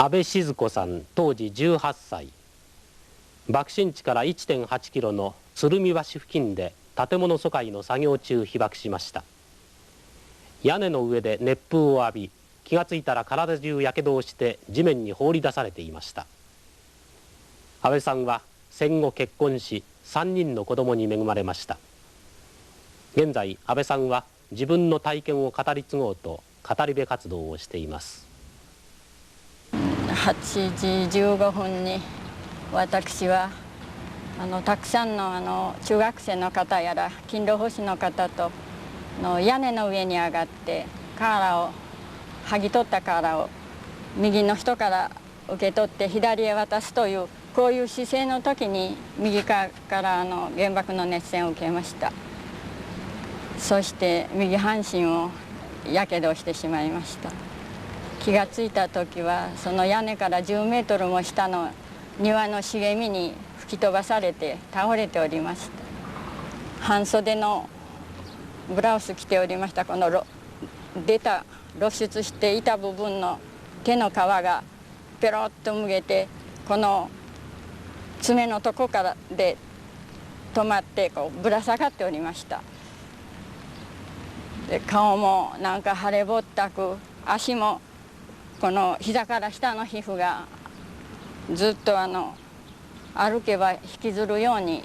安倍静子さん当時18歳、爆心地から 1.8 キロの鶴見橋付近で建物疎開の作業中被爆しました。屋根の上で熱風を浴び、気がついたら体中やけどをして地面に放り出されていました。安倍さんは戦後結婚し、3人の子供に恵まれました。現在安倍さんは自分の体験を語り継ごうと語り部活動をしています。8時15分に私はたくさんの中学生の方やら勤労奉仕の方と屋根の上に上がって剥ぎ取った瓦を右の人から受け取って左へ渡すというこういう姿勢の時に右側から原爆の熱線を受けました。そして右半身をやけどしてしまいました。気がついた時はその屋根から10メートルも下の庭の茂みに吹き飛ばされて倒れておりました。半袖のブラウス着ておりました。この露出していた部分の手の皮がペロッとむげて、この爪のとこからで止まってぶら下がっておりました。で顔もなんか腫れぼったく、足もこの膝から下の皮膚がずっと歩けば引きずるように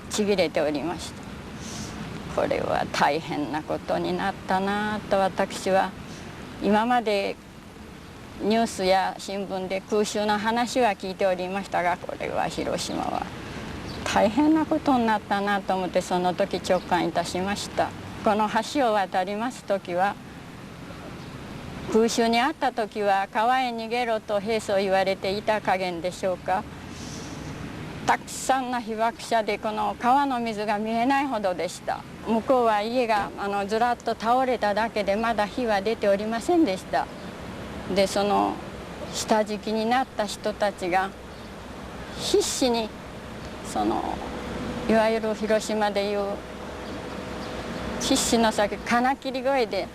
ちぎれておりました。これは大変なことになったなと私は、今までニュースや新聞で空襲の話は聞いておりましたが、これは広島は大変なことになったなと思ってその時直感いたしました。この橋を渡ります時は、空襲にあった時は川へ逃げろと兵士を言われていた加減でしょうか。たくさんの被爆者でこの川の水が見えないほどでした。向こうは家がずらっと倒れただけでまだ火は出ておりませんでした。でその下敷きになった人たちが必死にいわゆる広島でいう必死の叫び、金切り声で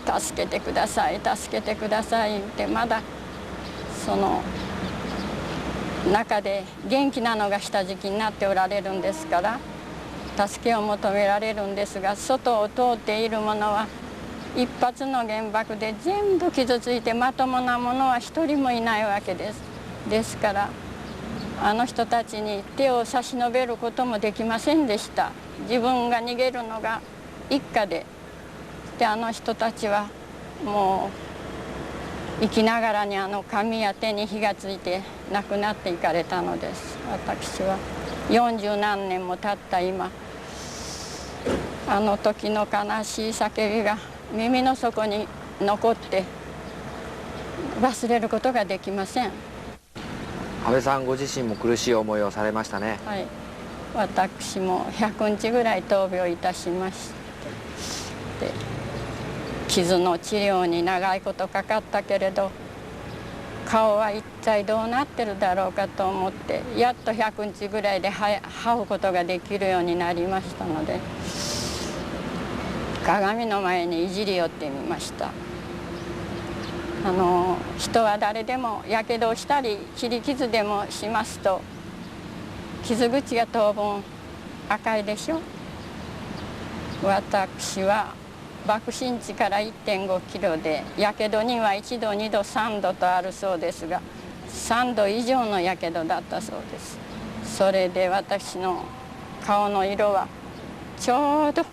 助けてください助けてくださいってまだその中で元気なのが下敷きになっておられるんですから助けを求められるんですが、外を通っているものは一発の原爆で全部傷ついてまともなものは一人もいないわけです。ですからあの人たちに手を差し伸べることもできませんでした。自分が逃げるのが一家で、あの人たちはもう生きながらに髪や手に火がついて亡くなっていかれたのです。私は40何年も経った今、あの時の悲しい叫びが耳の底に残って忘れることができません。安倍さんご自身も苦しい思いをされましたね。はい、私も100日ぐらい闘病いたしまして、傷の治療に長いことかかったけれど顔は一体どうなってるだろうかと思って、やっと100日ぐらいで這うことができるようになりましたので、鏡の前にいじり寄ってみました。人は誰でもやけどをしたり切り傷でもしますと傷口が当分赤いでしょ。私は爆心地から 1.5 キロでやけどには1度2度3度とあるそうですが、3度以上のやけどだったそうです。それで私の顔の色はちょうど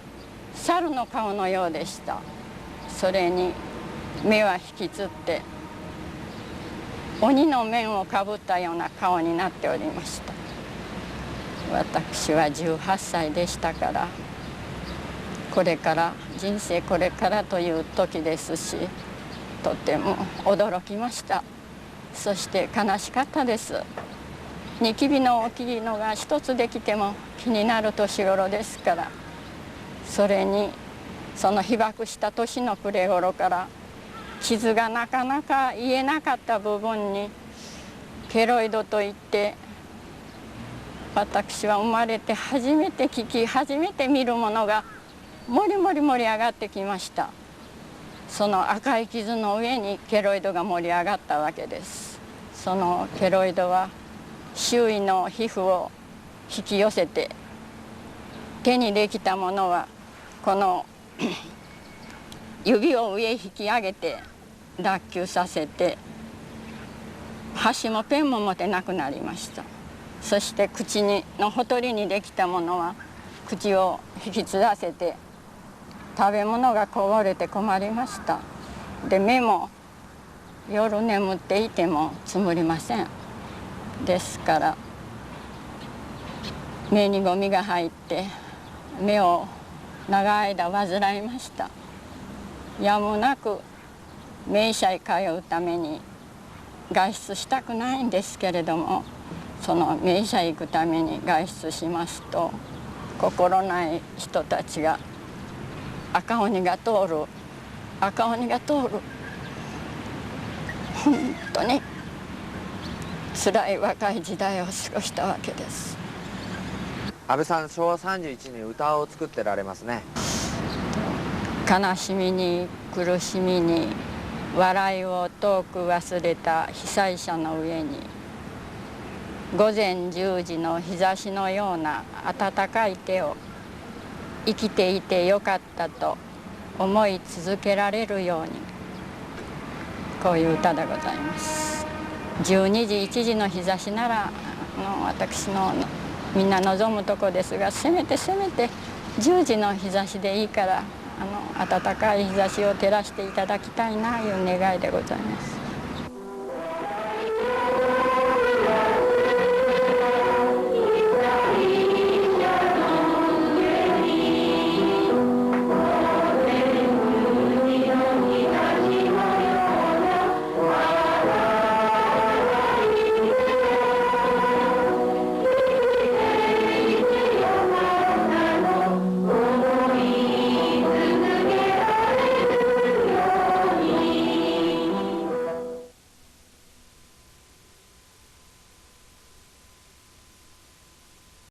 猿の顔のようでした。それに目は引きつって鬼の面をかぶったような顔になっておりました。私は18歳でしたから、これから人生これからという時ですし、とても驚きました。そして悲しかったです。ニキビの大きいのが一つできても気になる年頃ですから、それにその被爆した年の暮れ頃から傷がなかなか癒えなかった部分にケロイドといって、私は生まれて初めて聞き初めて見るものがもりもり盛り上がってきました。その赤い傷の上にケロイドが盛り上がったわけです。そのケロイドは周囲の皮膚を引き寄せて、手にできたものはこの指を上へ引き上げて脱臼させて、箸もペンも持てなくなりました。そして口のほとりにできたものは口を引きつらせて、食べ物がこぼれて困りました。で、目も夜眠っていてもつむりません。ですから目にゴミが入って目を長い間患いました。やむなく名医者へ通うために外出したくないんですけれども、その名医者へ行くために外出しますと、心ない人たちが赤鬼が通る、赤鬼が通る、本当に辛い若い時代を過ごしたわけです。安倍さん、昭和31年歌を作ってられますね。悲しみに苦しみに笑いを遠く忘れた被災者の上に、午前10時の日差しのような温かい手を生きていてよかったと思い続けられるように、こういう歌でございます。12時1時の日差しなら私のみんな望むとこですが、せめて10時の日差しでいいから、暖かい日差しを照らしていただきたいないう願いでございます。